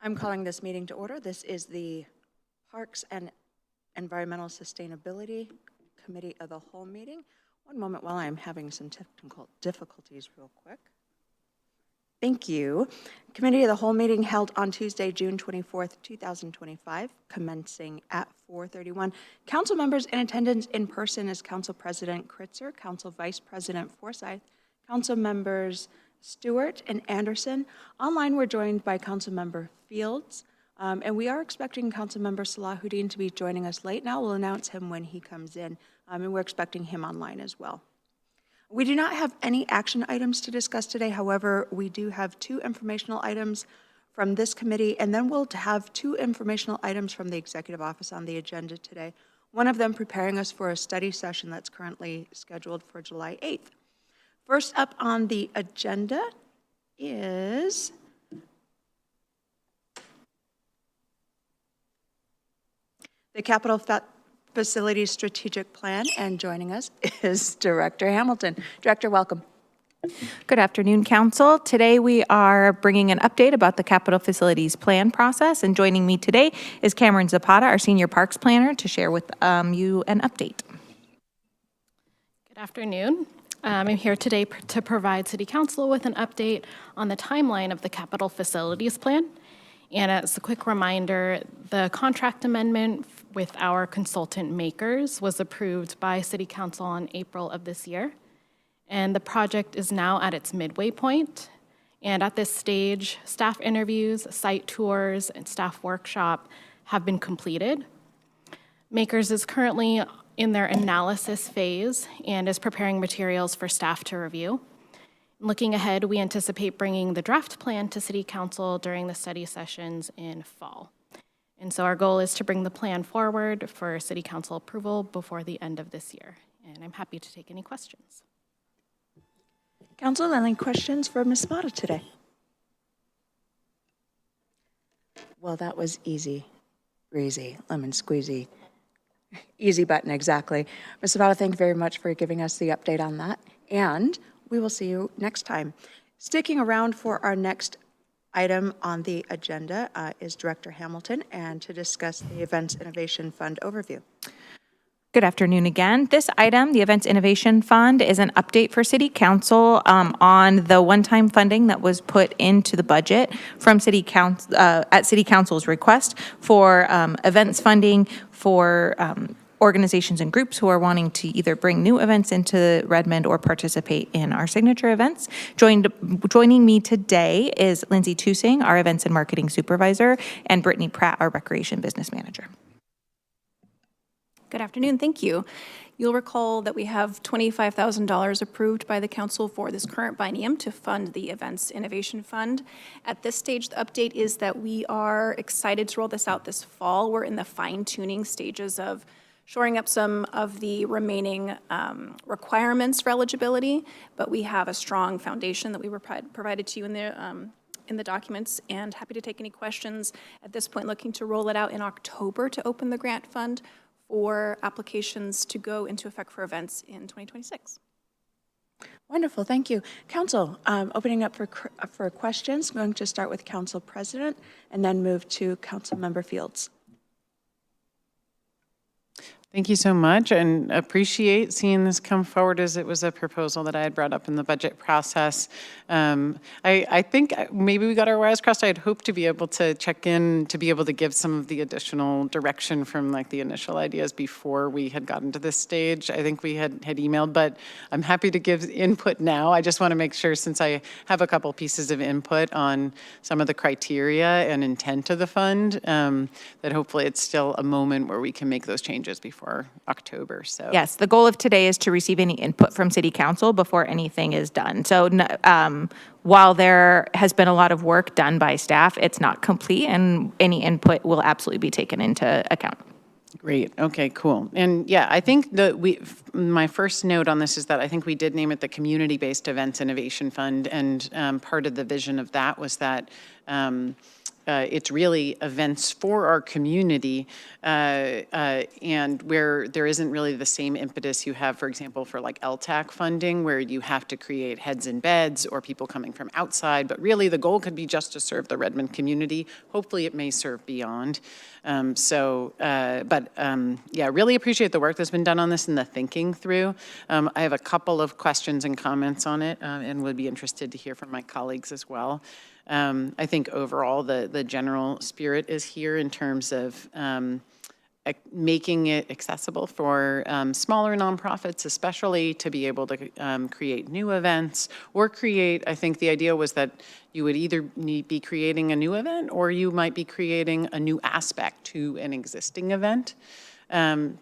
I'm calling this meeting to order. This is the Parks and Environmental Sustainability Committee of the Whole meeting. One moment while I'm having some technical difficulties real quick. Thank you. Committee of the Whole meeting held on Tuesday, June 24th, 2025, commencing at 4:31. Council members in attendance in person is Council President Kritzer, Council Vice President Forsyth, Council members Stewart and Anderson. Online, we're joined by Council Member Fields, and we are expecting Council Member Salahuddin to be joining us late now. We'll announce him when he comes in, and we're expecting him online as well. We do not have any action items to discuss today. However, we do have 2 informational items from this committee, and then we'll have 2 informational items from the Executive Office on the agenda today. One of them preparing us for a study session that's currently scheduled for July 8th. First up on the agenda is the Capital Facilities Strategic Plan, and joining us is Director Hamilton. Director, welcome. Good afternoon, Council. Today we are bringing an update about the Capital Facilities Plan process, and joining me today is Cameron Zapata, our Senior Parks Planner, to share with you an update. Good afternoon. I'm here today to provide City Council with an update on the timeline of the Capital Facilities Plan. And as a quick reminder, the contract amendment with our consultant makers was approved by City Council in April of this year. And the project is now at its midway point. And at this stage, staff interviews, site tours, and staff workshop have been completed. Makers is currently in their analysis phase and is preparing materials for staff to review. Looking ahead, we anticipate bringing the draft plan to City Council during the study sessions in fall. And so our goal is to bring the plan forward for City Council approval before the end of this year. And I'm happy to take any questions. Council, any questions for Ms. Zapata today? Well, that was easy, breezy, lemon squeezy. Easy button, exactly. Ms. Zapata, thank you very much for giving us the update on that. And we will see you next time. Sticking around for our next item on the agenda is Director Hamilton, and to discuss the Events Innovation Fund overview. Good afternoon again. This item, the Events Innovation Fund, is an update for City Council on the one-time funding that was put into the budget from City Council at City Council's request for events funding for organizations and groups who are wanting to either bring new events into Redmond or participate in our signature events. Joining me today is Lindsay Tusing, our Events and Marketing Supervisor, and Brittany Pratt, our Recreation Business Manager. Good afternoon, thank you. You'll recall that we have $25,000 approved by the Council for this current biennium to fund the Events Innovation Fund. At this stage, the update is that we are excited to roll this out this fall. We're in the fine-tuning stages of shoring up some of the remaining requirements for eligibility, but we have a strong foundation that we provided to you in the documents, and happy to take any questions. At this point, looking to roll it out in October to open the grant fund for applications to go into effect for events in 2026. Wonderful, thank you. Council, opening up for questions. I'm going to start with Council President and then move to Council Member Fields. Thank you so much, and appreciate seeing this come forward, as it was a proposal that I had brought up in the budget process. I think maybe we got our wires crossed. I had hoped to be able to check in, to be able to give some of the additional direction from like the initial ideas before we had gotten to this stage. I think we had emailed, but I'm happy to give input now. I just want to make sure, since I have a couple pieces of input on some of the criteria and intent of the fund, that hopefully it's still a moment where we can make those changes before October. So yes, the goal of today is to receive any input from City Council before anything is done. So while there has been a lot of work done by staff, it's not complete, and any input will absolutely be taken into account. Great. Okay, cool. And yeah, I think that my first note on this is that I think we did name it the Community-Based Events Innovation Fund, and part of the vision of that was that it's really events for our community, and where there isn't really the same impetus you have, for example, for like LTAC funding, where you have to create heads in beds or people coming from outside, but really the goal could be just to serve the Redmond community. Hopefully it may serve beyond. Yeah, really appreciate the work that's been done on this and the thinking through. I have a couple of questions and comments on it, and would be interested to hear from my colleagues as well. I think overall the general spirit is here in terms of making it accessible for smaller nonprofits, especially to be able to create new events or create, I think the idea was that you would either be creating a new event or you might be creating a new aspect to an existing event.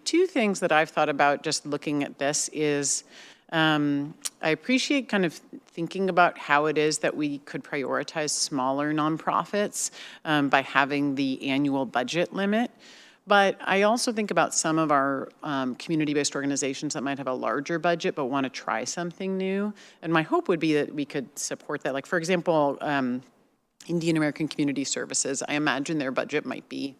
Two things that I've thought about just looking at this is I appreciate kind of thinking about how it is that we could prioritize smaller nonprofits by having the annual budget limit. But I also think about some of our community-based organizations that might have a larger budget but want to try something new. And my hope would be that we could support that. Like, for example, Indian American Community Services, I imagine their budget might be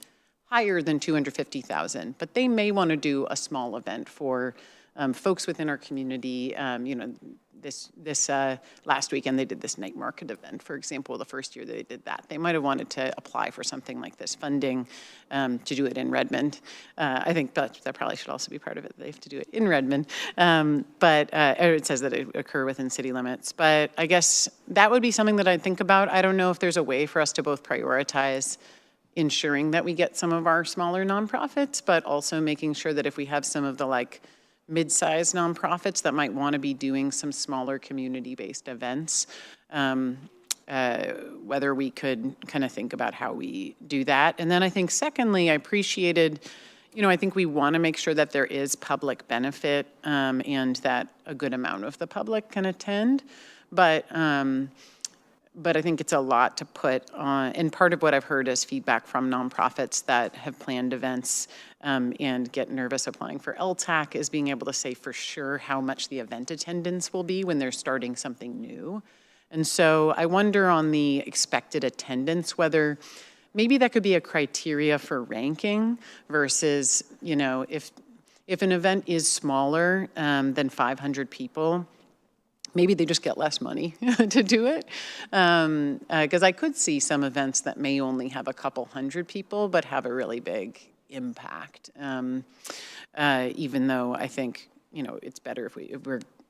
higher than $250,000, but they may want to do a small event for folks within our community. This last weekend, they did this night market event, for example, the first year they did that. They might have wanted to apply for something like this funding to do it in Redmond. I think that probably should also be part of it. They have to do it in Redmond. But it says that it occur within city limits. But I guess that would be something that I'd think about. I don't know if there's a way for us to both prioritize ensuring that we get some of our smaller nonprofits, but also making sure that if we have some of the like mid-sized nonprofits that might want to be doing some smaller community-based events, whether we could kind of think about how we do that. And then I think secondly, I appreciated, I think we want to make sure that there is public benefit and that a good amount of the public can attend. But I think it's a lot to put on, and part of what I've heard is feedback from nonprofits that have planned events and get nervous applying for LTAC is being able to say for sure how much the event attendance will be when they're starting something new. And so I wonder on the expected attendance, whether maybe that could be a criteria for ranking versus, if an event is smaller than 500 people, maybe they just get less money to do it. Because I could see some events that may only have a couple hundred people, but have a really big impact. Even though I think, it's better if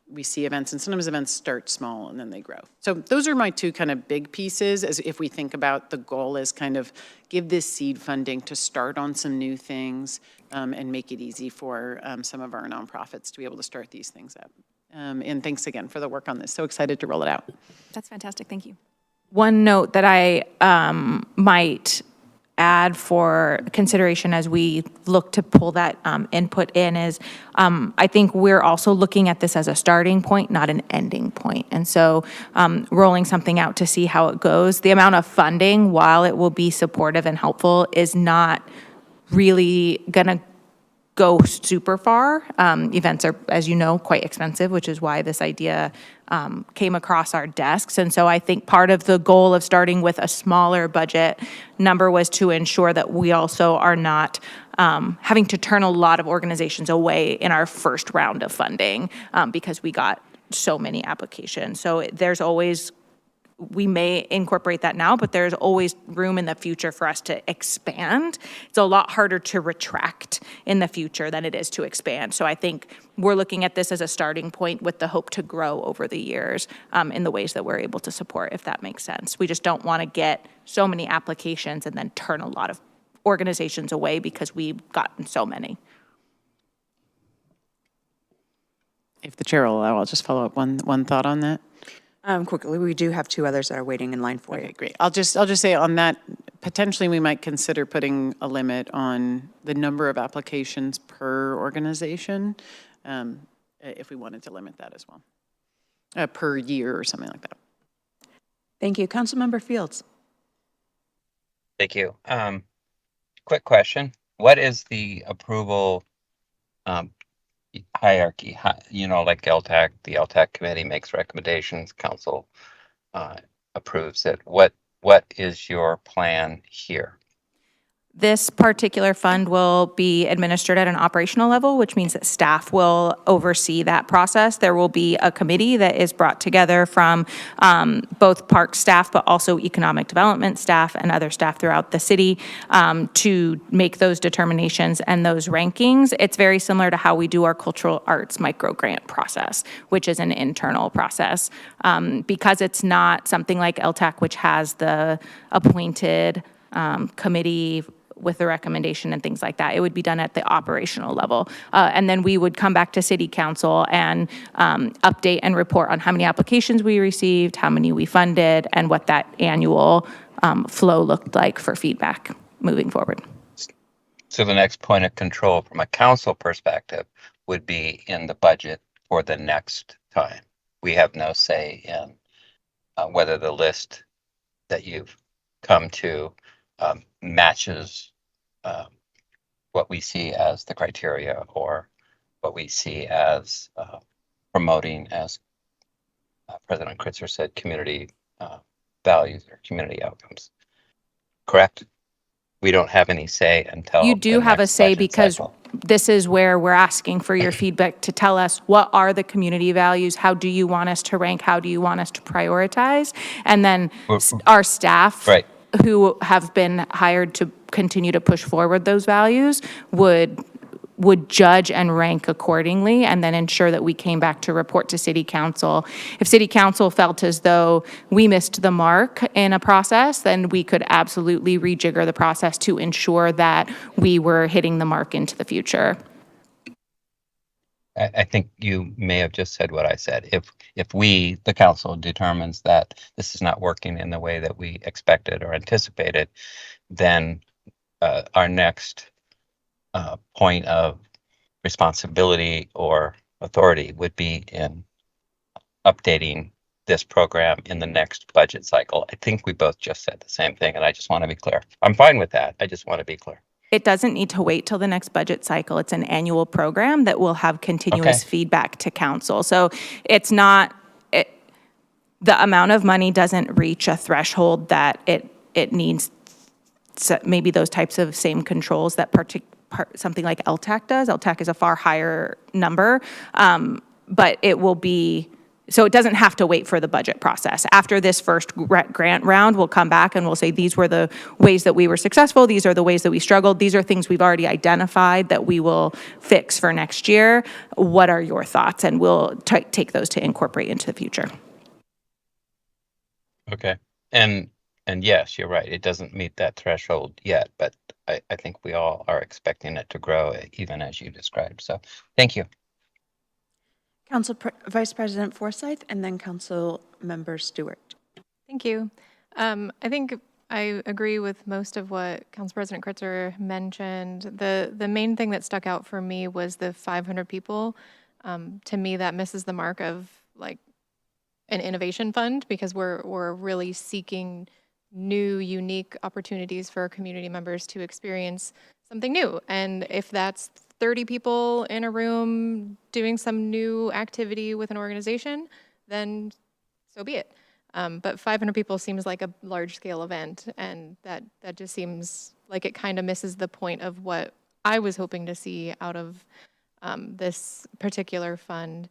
we see events, and sometimes events start small and then they grow. So those are my two kind of big pieces, as if we think about the goal is kind of give this seed funding to start on some new things and make it easy for some of our nonprofits to be able to start these things up. And thanks again for the work on this. So excited to roll it out. That's fantastic. Thank you. One note that I might add for consideration as we look to pull that input in is I think we're also looking at this as a starting point, not an ending point. And so rolling something out to see how it goes. The amount of funding, while it will be supportive and helpful, is not really going to go super far. Events are, as you know, quite expensive, which is why this idea came across our desks. And so I think part of the goal of starting with a smaller budget number was to ensure that we also are not having to turn a lot of organizations away in our first round of funding because we got so many applications. So there's always, we may incorporate that now, but there's always room in the future for us to expand. It's a lot harder to retract in the future than it is to expand. So I think we're looking at this as a starting point with the hope to grow over the years in the ways that we're able to support, if that makes sense. We just don't want to get so many applications and then turn a lot of organizations away because we've gotten so many. If the chair will allow, I'll just follow up one thought on that. Quickly, we do have two others that are waiting in line for you. Okay, great. I'll just say on that, potentially we might consider putting a limit on the number of applications per organization, if we wanted to limit that as well, per year or something like that. Thank you. Councilmember Fields. Thank you. Quick question. What is the approval hierarchy? Like the LTAC committee makes recommendations, council approves it. What what is your plan here? This particular fund will be administered at an operational level, which means that staff will oversee that process. There will be a committee that is brought together from both park staff, but also economic development staff and other staff throughout the city to make those determinations and those rankings. It's very similar to how we do our cultural arts micro grant process, which is an internal process. Because it's not something like LTAC, which has the appointed committee with the recommendation and things like that. It would be done at the operational level. And then we would come back to city council and update and report on how many applications we received, how many we funded, and what that annual flow looked like for feedback moving forward. So the next point of control from a council perspective would be in the budget for the next time. We have no say in whether the list that you've come to matches what we see as the criteria or what we see as promoting, as President Kritzer said, community values or community outcomes. Correct? We don't have any say until You do the have a next say budget because cycle. this is where we're asking for your feedback to tell us what are the community values, how do you want us to rank, how do you want us to prioritize? And then our staff Right. who have been hired to continue to push forward those values would judge and rank accordingly and then ensure that we came back to report to city council. If city council felt as though we missed the mark in a process, then we could absolutely rejigger the process to ensure that we were hitting the mark into the future. I think you may have just said what I said. If we, the council, determines that this is not working in the way that we expected or anticipated, then our next point of responsibility or authority would be in updating this program in the next budget cycle. I think we both just said the same thing, and I just want to be clear. I'm fine with that. I just want to be clear. It doesn't need to wait till the next budget cycle. It's an annual program that will have continuous feedback to council. So it's not, the amount of money doesn't reach a threshold that it needs maybe those types of same controls that something like LTAC does. LTAC is a far higher number, but it will be, so it doesn't have to wait for the budget process. After this first grant round, we'll come back and we'll say, these were the ways that we were successful, these are the ways that we struggled, these are things we've already identified that we will fix for next year. What are your thoughts? And we'll take those to incorporate into the future. Okay. And yes, you're right. It doesn't meet that threshold yet, but I think we all are expecting it to grow, even as you described. So thank you. Vice President Forsyth, and then Council Member Stewart. Thank you. I think I agree with most of what Council President Kritzer mentioned. The main thing that stuck out for me was the 500 people. To me, that misses the mark of like an innovation fund, because we're really seeking new, unique opportunities for our community members to experience something new. And if that's 30 people in a room doing some new activity with an organization, then so be it. But 500 people seems like a large-scale event, and that just seems like it kind of misses the point of what I was hoping to see out of this particular fund.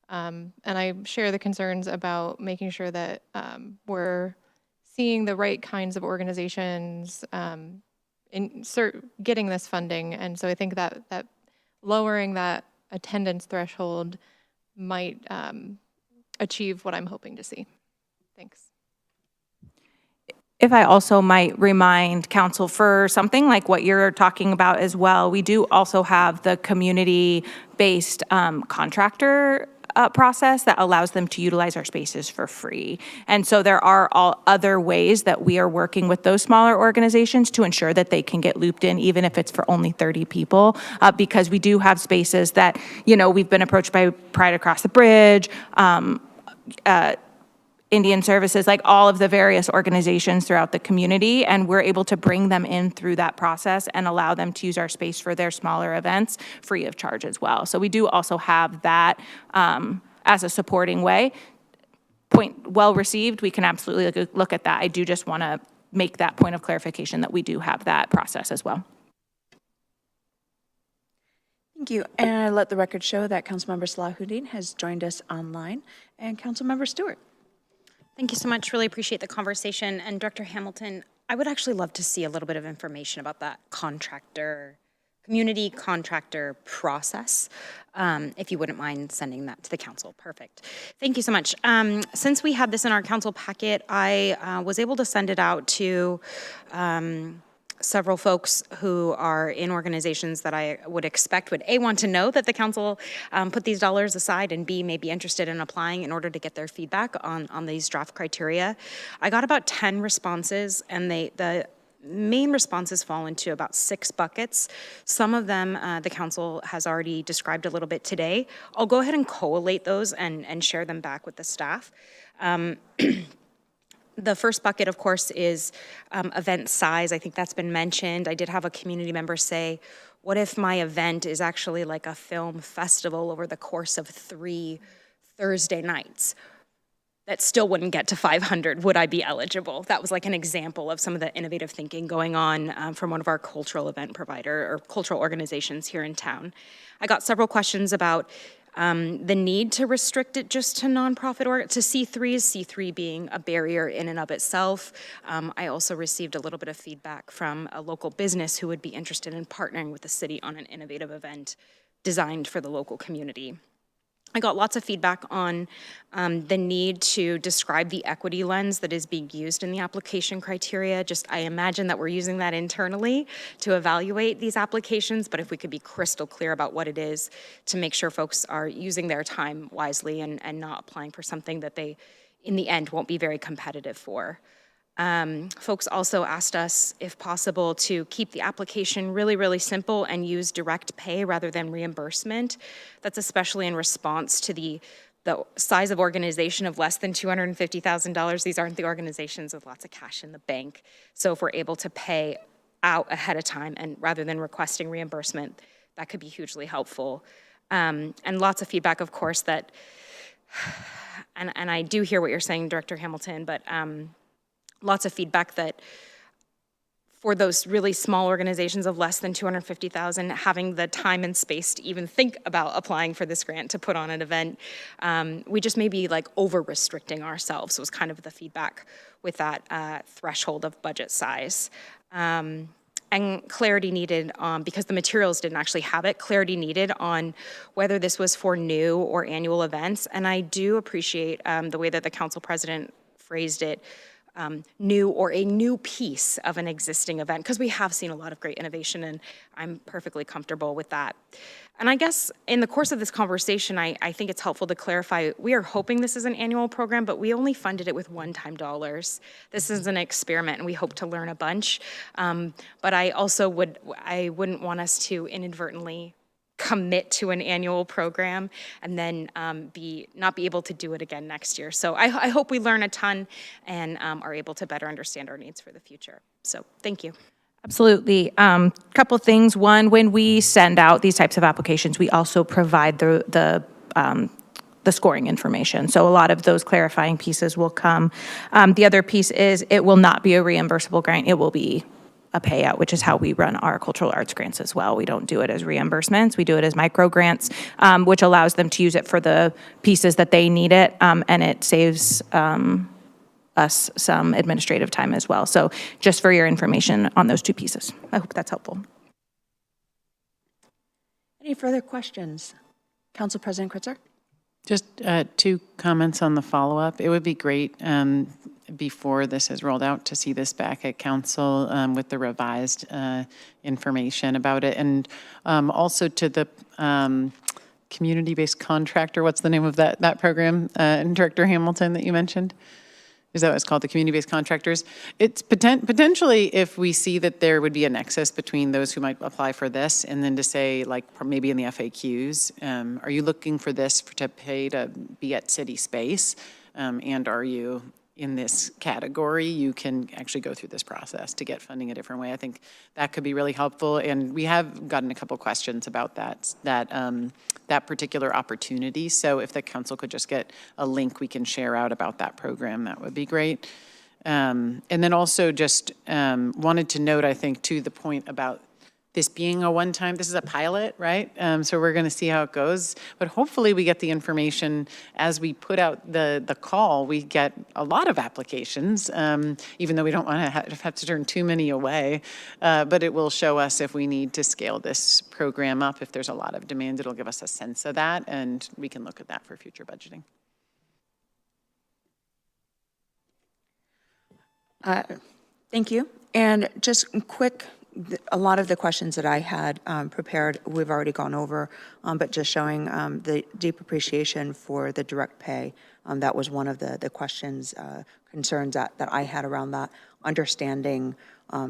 And I share the concerns about making sure that we're seeing the right kinds of organizations getting this funding. And so I think that lowering that attendance threshold might achieve what I'm hoping to see. Thanks. If I also might remind council for something like what you're talking about as well, we do also have the community-based contractor process that allows them to utilize our spaces for free. And so there are all other ways that we are working with those smaller organizations to ensure that they can get looped in, even if it's for only 30 people, because we do have spaces that, you know, we've been approached by Pride Across the Bridge, Indian Services, like all of the various organizations throughout the community, and we're able to bring them in through that process and allow them to use our space for their smaller events free of charge as well. So we do also have that as a supporting way. point well received. We can absolutely look at that. I do just want to make that point of clarification that we do have that process as well. Thank you. And I let the record show that Councilmember Salahuddin has joined us online. And Councilmember Stewart. Thank you so much. Really appreciate the conversation. And Director Hamilton, I would actually love to see a little bit of information about that community contractor process, if you wouldn't mind sending that to the council. Perfect. Thank you so much. Since we had this in our council packet, I was able to send it out to several folks who are in organizations that I would expect would A, want to know that the council put these dollars aside, and B, may be interested in applying in order to get their feedback on these draft criteria. I got about 10 responses, and the main responses fall into about 6 buckets. Some of them the council has already described a little bit today. I'll go ahead and collate those and share them back with the staff. The first bucket, of course, is event size. I think that's been mentioned. I did have a community member say, what if my event is actually like a film festival over the course of 3 Thursday nights? That still wouldn't get to 500. Would I be eligible? That was like an example of some of the innovative thinking going on from one of our cultural event provider or cultural organizations here in town. I got several questions about the need to restrict it just to nonprofit or to C3s, C3 being a barrier in and of itself. I also received a little bit of feedback from a local business who would be interested in partnering with the city on an innovative event designed for the local community. I got lots of feedback on the need to describe the equity lens that is being used in the application criteria. I imagine that we're using that internally to evaluate these applications, but if we could be crystal clear about what it is to make sure folks are using their time wisely and not applying for something that they, in the end, won't be very competitive for. Folks also asked us, if possible, to keep the application really, really simple and use direct pay rather than reimbursement. That's especially in response to the size of organization of less than $250,000. These aren't the organizations with lots of cash in the bank. So if we're able to pay out ahead of time and rather than requesting reimbursement, that could be hugely helpful. And lots of feedback, of course, that, and I do hear what you're saying, Director Hamilton, but lots of feedback that for those really small organizations of less than 250,000, having the time and space to even think about applying for this grant to put on an event, we just may be like over restricting ourselves was kind of the feedback with that threshold of budget size. And clarity needed, because the materials didn't actually have it, clarity needed on whether this was for new or annual events. And I do appreciate the way that the council president phrased it, new or a new piece of an existing event, because we have seen a lot of great innovation and I'm perfectly comfortable with that. And I guess in the course of this conversation, I think it's helpful to clarify, we are hoping this is an annual program, but we only funded it with one-time dollars. This is an experiment and we hope to learn a bunch. But I also wouldn't want us to inadvertently commit to an annual program and then not be able to do it again next year. So I hope we learn a ton and are able to better understand our needs for the future. So thank you. Absolutely. Couple things. One, when we send out these types of applications, we also provide the scoring information. So a lot of those clarifying pieces will come. The other piece is it will not be a reimbursable grant. It will be a payout, which is how we run our cultural arts grants as well. We don't do it as reimbursements. We do it as micro grants, which allows them to use it for the pieces that they need it, and it saves us some administrative time as well. So just for your information on those two pieces. I hope that's helpful. Any further questions? Council President Kritzer? Just 2 comments on the follow-up. It would be great before this is rolled out to see this back at council with the revised information about it. And also to the community-based contractor, what's the name of that program, Director Hamilton, that you mentioned? Is that what it's called, the community-based contractors? It's potentially if we see that there would be a nexus between those who might apply for this and then to say, like maybe in the FAQs, are you looking for this to pay to be at city space? And are you in this category? You can actually go through this process to get funding a different way. I think that could be really helpful. And we have gotten a couple questions about that that particular opportunity. So if the council could just get a link we can share out about that program, that would be great. And then also just wanted to note, I think, to the point about this being a one-time, this is a pilot, right? So we're going to see how it goes. But hopefully we get the information as we put out the call. We get a lot of applications, even though we don't want to have to turn too many away. But it will show us if we need to scale this program up. If there's a lot of demand, it'll give us a sense of that, and we can look at that for future budgeting. Thank you. And just quick, a lot of the questions that I had prepared, we've already gone over, but just showing the deep appreciation for the direct pay. That was one of the questions, concerns that I had around that, understanding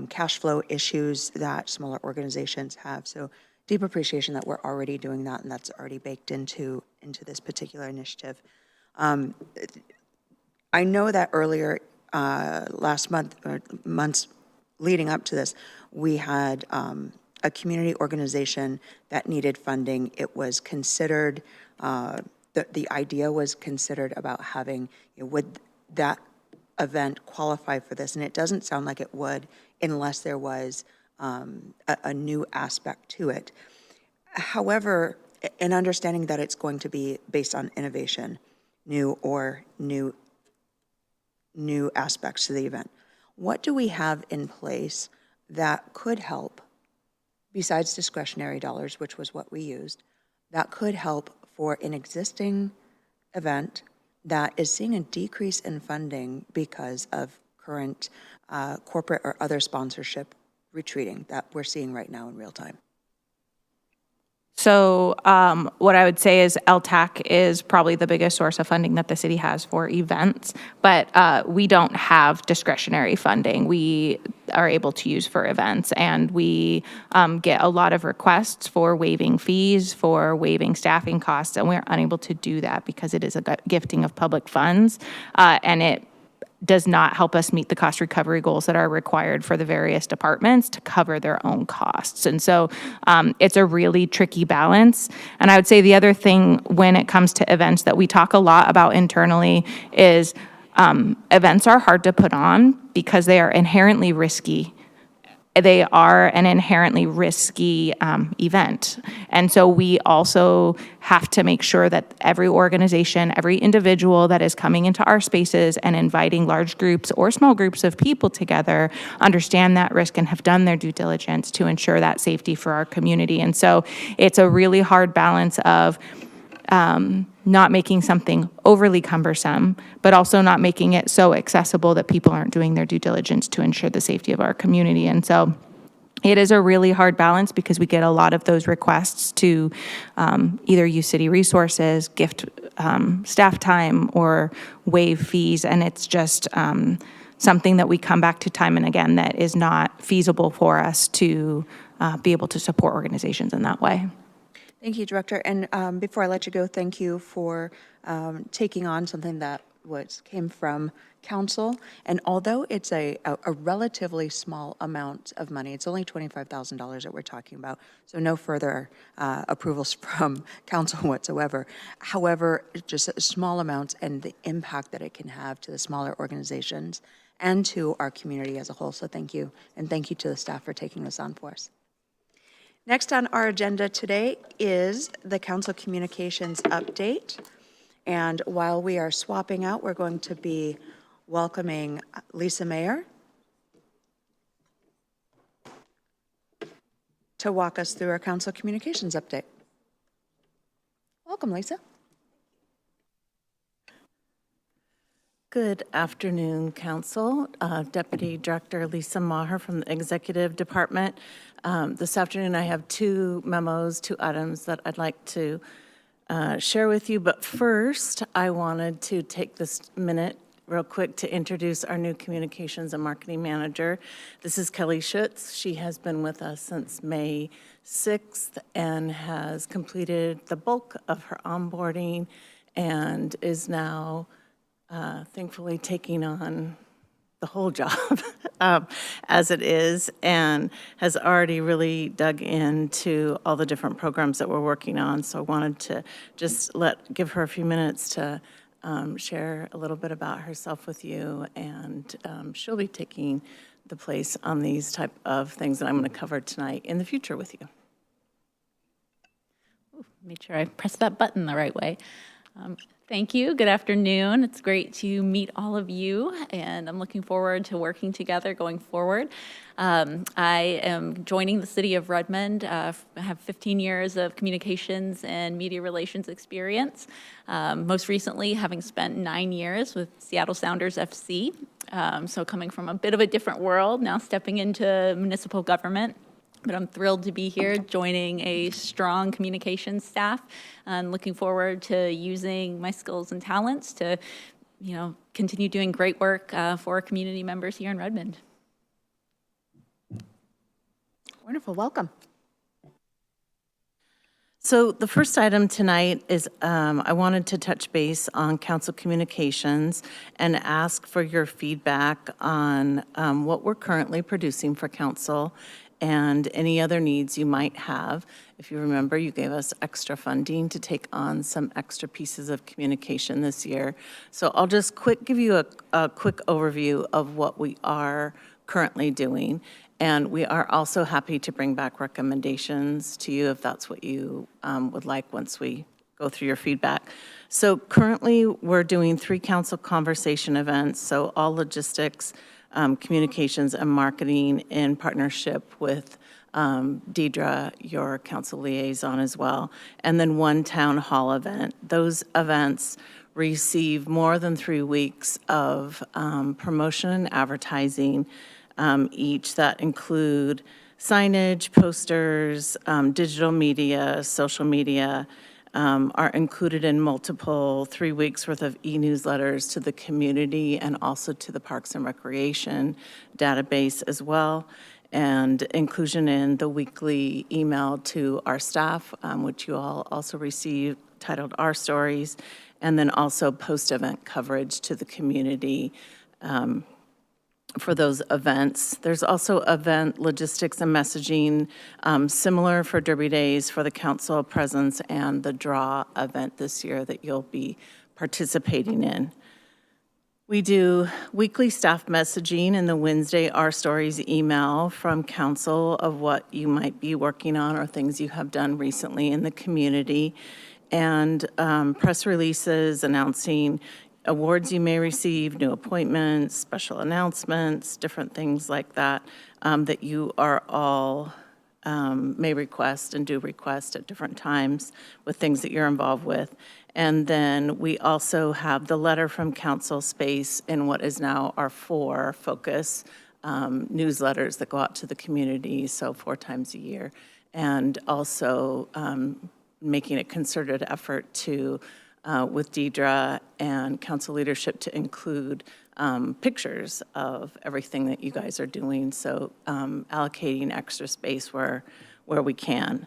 cash flow issues that smaller organizations have. So deep appreciation that we're already doing that, and that's already baked into this particular initiative. I know that earlier last month, or months leading up to this, we had a community organization that needed funding. It was considered, the idea was considered about having, would that event qualify for this? And it doesn't sound like it would unless there was a new aspect to it. However, in understanding that it's going to be based on innovation, new aspects to the event, what do we have in place that could help, besides discretionary dollars, which was what we used, that could help for an existing event that is seeing a decrease in funding because of current corporate or other sponsorship retreating that we're seeing right now in real time? So what I would say is LTAC is probably the biggest source of funding that the city has for events, but we don't have discretionary funding we are able to use for events. And we get a lot of requests for waiving fees, for waiving staffing costs, and we're unable to do that because it is a gifting of public funds, and it does not help us meet the cost recovery goals that are required for the various departments to cover their own costs. And so it's a really tricky balance. And I would say the other thing when it comes to events that we talk a lot about internally is events are hard to put on because they are inherently risky. They are an inherently risky event. And so we also have to make sure that every organization, every individual that is coming into our spaces and inviting large groups or small groups of people together understand that risk and have done their due diligence to ensure that safety for our community. And so it's a really hard balance of not making something overly cumbersome, but also not making it so accessible that people aren't doing their due diligence to ensure the safety of our community. And so it is a really hard balance because we get a lot of those requests to either use city resources, gift staff time, or waive fees. And it's just something that we come back to time and again that is not feasible for us to be able to support organizations in that way. Thank you, Director. And before I let you go, thank you for taking on something that came from council. And although it's a relatively small amount of money, it's only $25,000 that we're talking about, so no further approvals from council whatsoever. However, just small amounts and the impact that it can have to the smaller organizations and to our community as a whole. So thank you. And thank you to the staff for taking this on for us. Next on our agenda today is the council communications update. And while we are swapping out, we're going to be welcoming Lisa Mayer to walk us through our council communications update. Welcome, Lisa. Good afternoon, Council. Deputy Director Lisa Maher from the Executive Department. This afternoon I have two memos, two items that I'd like to share with you. But first, I wanted to take this minute real quick to introduce our new Communications and Marketing Manager. This is Kelly Schutz. She has been with us since May 6th and has completed the bulk of her onboarding and is now thankfully taking on the whole job as it is, and has already really dug into all the different programs that we're working on. So I wanted to just give her a few minutes to share a little bit about herself with you, and she'll be taking the place on these type of things that I'm going to cover tonight in the future with you. Made sure I pressed that button the right way. Thank you. Good afternoon. It's great to meet all of you, and I'm looking forward to working together going forward. I am joining the city of Redmond. I have 15 years of communications and media relations experience, most recently having spent 9 years with Seattle Sounders FC. So coming from a bit of a different world, now stepping into municipal government. But I'm thrilled to be here joining a strong communications staff and looking forward to using my skills and talents to, continue doing great work for our community members here in Redmond. Wonderful, welcome. So the first item tonight is I wanted to touch base on council communications and ask for your feedback on what we're currently producing for council and any other needs you might have. If you remember, you gave us extra funding to take on some extra pieces of communication this year. So I'll just give you a quick overview of what we are currently doing. And we are also happy to bring back recommendations to you if that's what you would like once we go through your feedback. So currently, we're doing 3 council conversation events, so all logistics, communications, and marketing in partnership with Deidre, your council liaison as well, and then 1 town hall event. Those events receive more than 3 weeks of promotion and advertising each that include signage, posters, digital media, social media, are included in multiple 3 weeks worth of e-newsletters to the community and also to the Parks and Recreation database as well, and inclusion in the weekly email to our staff, which you all also receive, titled Our Stories, and then also post-event coverage to the community for those events. There's also event logistics and messaging, similar for Derby Days for the council presence and the draw event this year that you'll be participating in. We do weekly staff messaging in the Wednesday Our Stories email from council of what you might be working on or things you have done recently in the community, and press releases announcing awards you may receive, new appointments, special announcements, different things like that, that you are all may request and do request at different times with things that you're involved with. And then we also have the letter from council space in what is now our 4 focus newsletters that go out to the community, so 4 times a year. And also making a concerted effort to with Deidre and council leadership to include pictures of everything that you guys are doing, so allocating extra space where we can.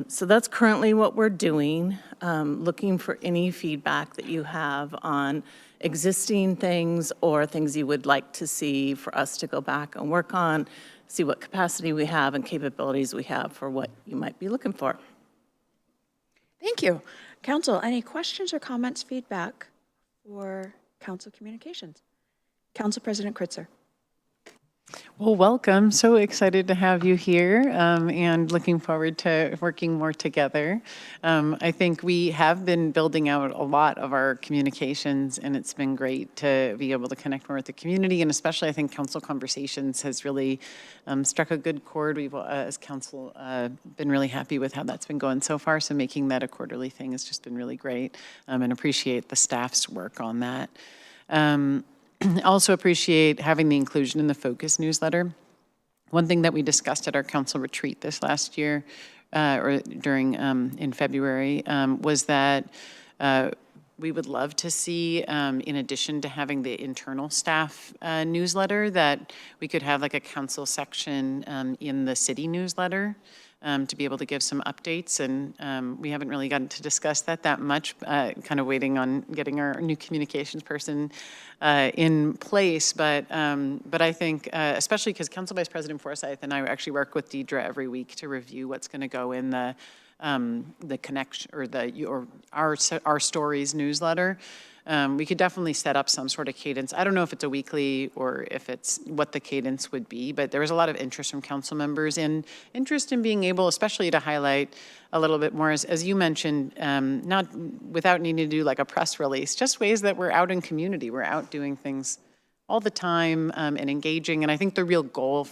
So that's currently what we're doing, looking for any feedback that you have on existing things or things you would like to see for us to go back and work on, see what capacity we have and capabilities we have for what you might be looking for. Thank you. Council, any questions or comments, feedback for council communications? Council President Kritzer. Well, welcome. So excited to have you here and looking forward to working more together. I think we have been building out a lot of our communications, and it's been great to be able to connect more with the community, and especially I think council conversations has really struck a good chord. We've, as council, been really happy with how that's been going so far, so making that a quarterly thing has just been really great, and appreciate the staff's work on that. Also appreciate having the inclusion in the Focus newsletter. One thing that we discussed at our council retreat this last year, or during in February, was that we would love to see, in addition to having the internal staff newsletter, that we could have like a council section in the city newsletter. to be able to give some updates, and we haven't really gotten to discuss that much, kind of waiting on getting our new communications person in place, but I think, especially because Council Vice President Forsyth and I actually work with Deidre every week to review what's going to go in the connection, or our stories newsletter. We could definitely set up some sort of cadence. I don't know if it's a weekly or if it's what the cadence would be, but there was a lot of interest from council members and interest in being able, especially to highlight a little bit more, as you mentioned, not without needing to do like a press release, just ways that we're out in community. We're out doing things all the time and engaging. And I think the real goal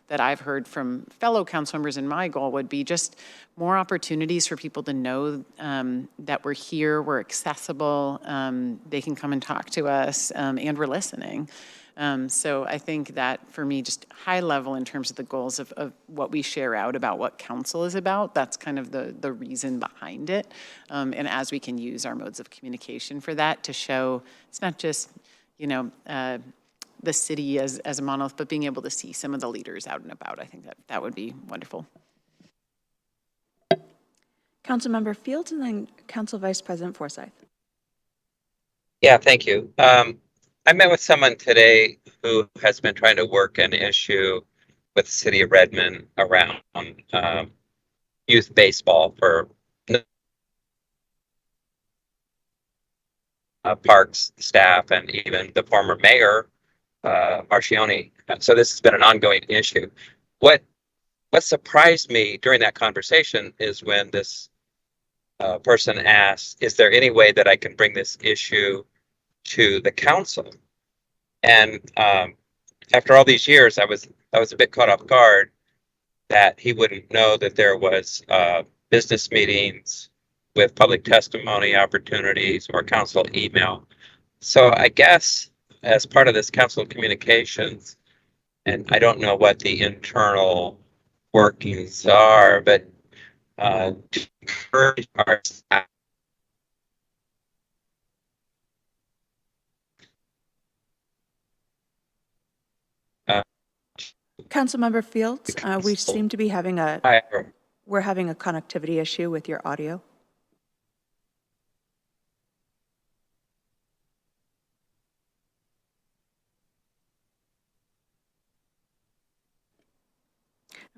that I've heard from fellow council members, and my goal would be just more opportunities for people to know that we're here, we're accessible, they can come and talk to us, and we're listening. So I think that for me, just high level in terms of the goals of what we share out about what council is about, that's kind of the reason behind it. And as we can use our modes of communication for that to show, it's not just, the city as a monolith, but being able to see some of the leaders out and about. I think that would be wonderful. Councilmember Fields and then Council Vice President Forsyth. Yeah, thank you. I met with someone today who has been trying to work an issue with the city of Redmond around youth baseball for parks staff and even the former mayor, Marcioni. So this has been an ongoing issue. What surprised me during that conversation is when this person asked, is there any way that I can bring this issue to the council? And after all these years, I was a bit caught off guard that he wouldn't know that there was business meetings with public testimony opportunities or council email. So I guess as part of this council communications, and I don't know what the internal workings are, but to encourage our staff Councilmember Fields, we seem to be having we're having a connectivity issue with your audio.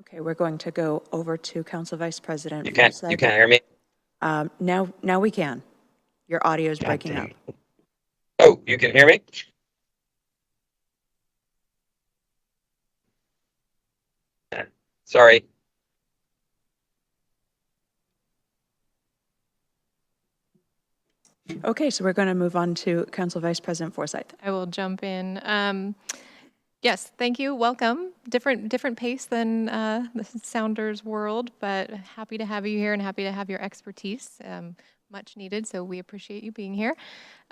Okay, we're going to go over to Council Vice President. You can't hear me? Now we can. Your audio is breaking up. Oh, you can hear me? Sorry. Okay, so we're going to move on to Council Vice President Forsyth. I will jump in. Yes, thank you. Welcome. Different pace than the Sounders world, but happy to have you here and happy to have your expertise. Much needed, so we appreciate you being here.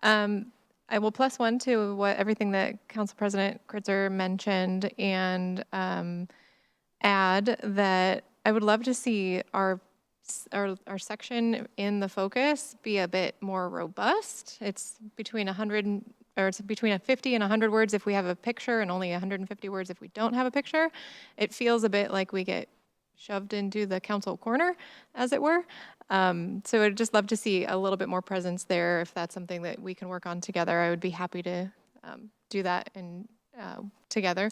I will plus one to everything that Council President Kritzer mentioned and add that I would love to see our section in the focus be a bit more robust. It's between 50 and 100 words if we have a picture and only 150 words if we don't have a picture. It feels a bit like we get shoved into the council corner, as it were. So I'd just love to see a little bit more presence there. If that's something that we can work on together, I would be happy to do that together.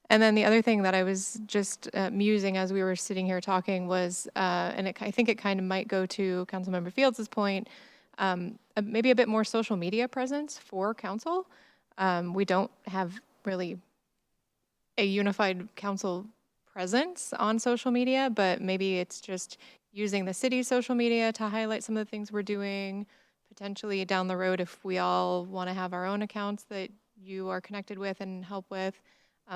And then the other thing that I was just musing as we were sitting here talking was, and I think it kind of might go to Councilmember Fields' point, maybe a bit more social media presence for council. We don't have really a unified council presence on social media, but maybe it's just using the city's social media to highlight some of the things we're doing, potentially down the road if we all want to have our own accounts that you are connected with and help with.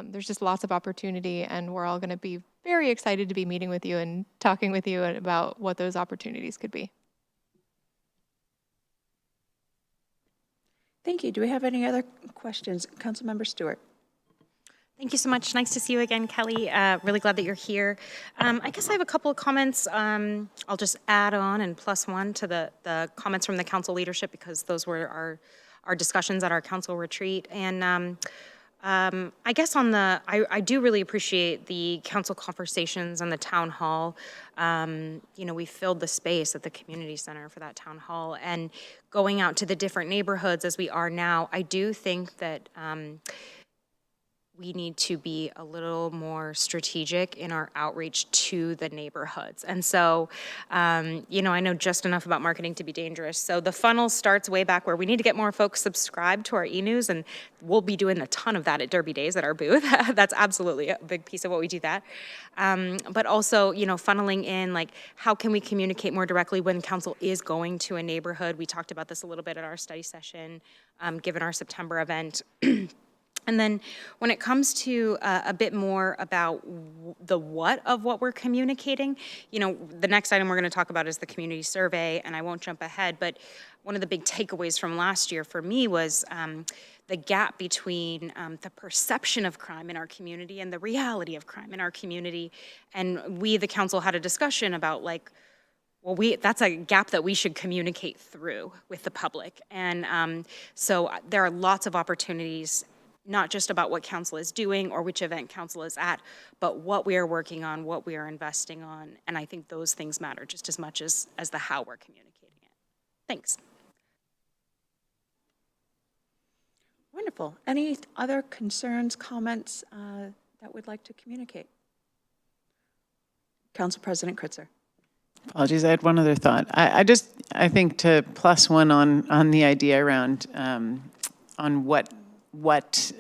There's just lots of opportunity, and we're all going to be very excited to be meeting with you and talking with you about what those opportunities could be. Thank you. Do we have any other questions? Councilmember Stewart. Thank you so much. Nice to see you again, Kelly. Really glad that you're here. I guess I have a couple of comments. I'll just add on and plus one to the comments from the council leadership because those were our discussions at our council retreat. And I guess I do really appreciate the council conversations and the town hall. We filled the space at the community center for that town hall, and going out to the different neighborhoods as we are now, I do think that we need to be a little more strategic in our outreach to the neighborhoods. And so, I know just enough about marketing to be dangerous. So the funnel starts way back where we need to get more folks subscribed to our e-news, and we'll be doing a ton of that at Derby Days at our booth. That's absolutely a big piece of what we do that. But also, funneling in, like, how can we communicate more directly when council is going to a neighborhood? We talked about this a little bit at our study session, given our September event. And then when it comes to a bit more about the what of what we're communicating, the next item we're going to talk about is the community survey, and I won't jump ahead, but one of the big takeaways from last year for me was the gap between the perception of crime in our community and the reality of crime in our community. And we, the council, had a discussion about, like, well, that's a gap that we should communicate through with the public. And so there are lots of opportunities, not just about what council is doing or which event council is at, but what we are working on, what we are investing on. And I think those things matter just as much as the how we're communicating it. Thanks. Wonderful. Any other concerns, comments that we'd like to communicate? Council President Kritzer. Apologies, I had one other thought. I think to plus one on the idea around on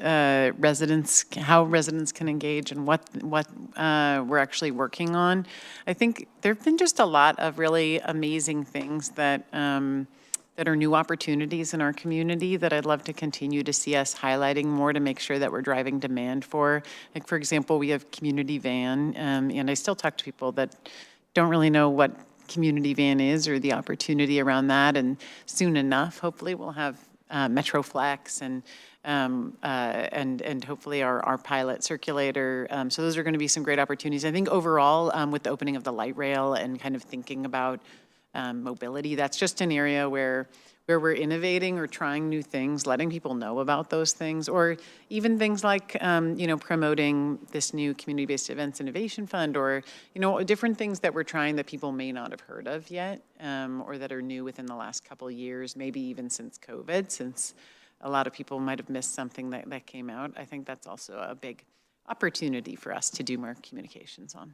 how residents can engage and what we're actually working on. I think there've been just a lot of really amazing things that are new opportunities in our community that I'd love to continue to see us highlighting more to make sure that we're driving demand for. Like, for example, we have community van, and I still talk to people that don't really know what community van is or the opportunity around that, and soon enough, hopefully, we'll have MetroFlex and hopefully our pilot circulator. So those are going to be some great opportunities. I think overall, with the opening of the light rail and kind of thinking about mobility, that's just an area where we're innovating or trying new things, letting people know about those things, or even things like, promoting this new community-based events innovation fund, or, different things that we're trying that people may not have heard of yet, or that are new within the last couple of years, maybe even since COVID, since a lot of people might have missed something that came out. I think that's also a big opportunity for us to do more communications on.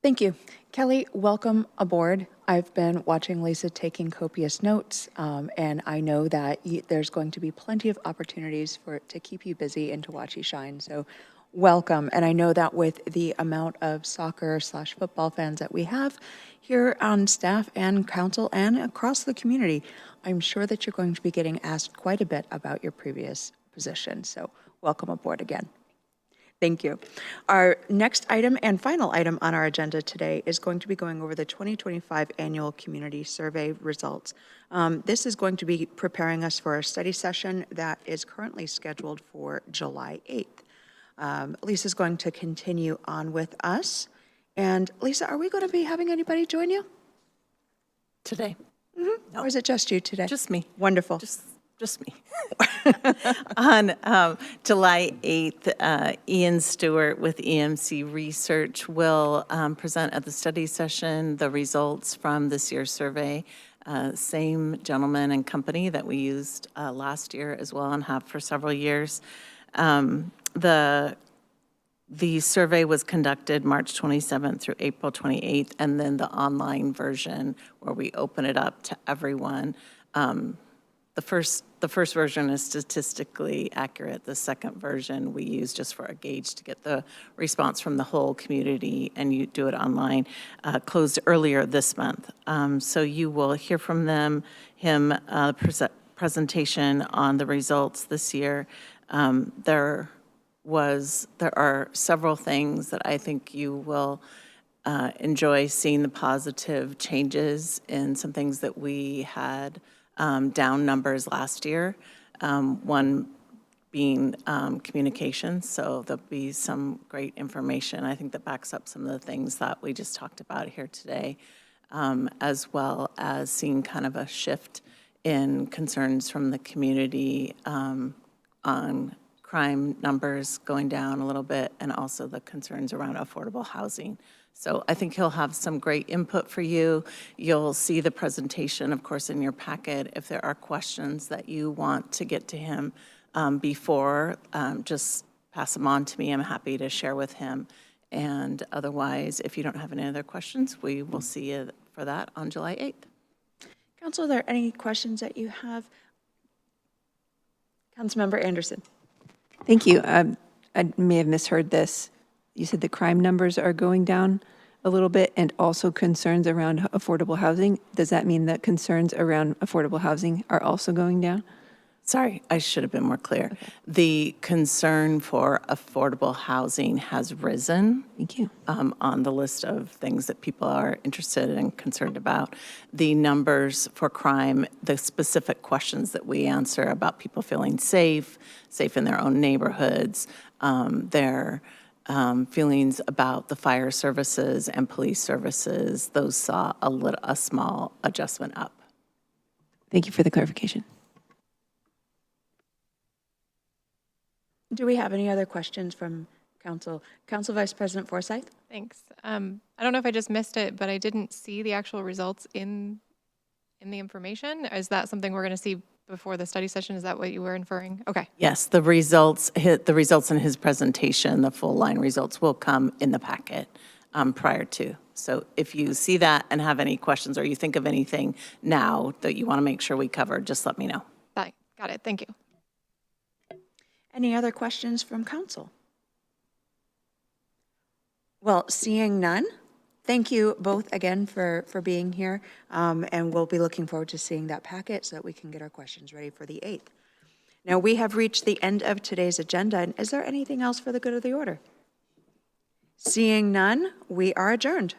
Thank you. Kelly, welcome aboard. I've been watching Lisa taking copious notes, and I know that there's going to be plenty of opportunities to keep you busy and to watch you shine. So welcome. And I know that with the amount of soccer/football fans that we have here on staff and council and across the community, I'm sure that you're going to be getting asked quite a bit about your previous position. So welcome aboard again. Thank you. Our next item and final item on our agenda today is going to be going over the 2025 Annual Community Survey results. This is going to be preparing us for a study session that is currently scheduled for July 8th. Lisa's going to continue on with us. And Lisa, are we going to be having anybody join you? Today. Mm-hmm. No. Or is it just you today? Just me. Wonderful. Just me. On July 8th, Ian Stewart with EMC Research will present at the study session the results from this year's survey. Same gentleman and company that we used last year as well and have for several years. The survey was conducted March 27th through April 28th, and then the online version where we open it up to everyone. The first version is statistically accurate. The second version we use just for a gauge to get the response from the whole community, and you do it online. Closed earlier this month. So you will hear from him presentation on the results this year. There are several things that I think you will enjoy seeing the positive changes in some things that we had down numbers last year, one being communications. So there'll be some great information, I think, that backs up some of the things that we just talked about here today, as well as seeing kind of a shift in concerns from the community on crime numbers going down a little bit, and also the concerns around affordable housing. So I think he'll have some great input for you. You'll see the presentation, of course, in your packet. If there are questions that you want to get to him before, just pass them on to me. I'm happy to share with him. And otherwise, if you don't have any other questions, we will see you for that on July 8th. Council, are there any questions that you have? Councilmember Anderson. Thank you. I may have misheard this. You said the crime numbers are going down a little bit and also concerns around affordable housing. Does that mean that concerns around affordable housing are also going down? Sorry, I should have been more clear. Okay. The concern for affordable housing has risen. Thank you. On the list of things that people are interested and concerned about. The numbers for crime, the specific questions that we answer about people feeling safe in their own neighborhoods, their feelings about the fire services and police services, those saw a small adjustment up. Thank you for the clarification. Do we have any other questions from Council? Council Vice President Forsyth? Thanks. I don't know if I just missed it, but I didn't see the actual results in the information. Is that something we're going to see before the study session? Is that what you were inferring? Okay. Yes, the results in his presentation, the full line results will come in the packet prior to. So if you see that and have any questions or you think of anything now that you want to make sure we cover, just let me know. Got it. Thank you. Any other questions from Council? Well, seeing none, thank you both again for being here, and we'll be looking forward to seeing that packet so that we can get our questions ready for the 8th. Now, we have reached the end of today's agenda, and is there anything else for the good of the order? Seeing none, we are adjourned.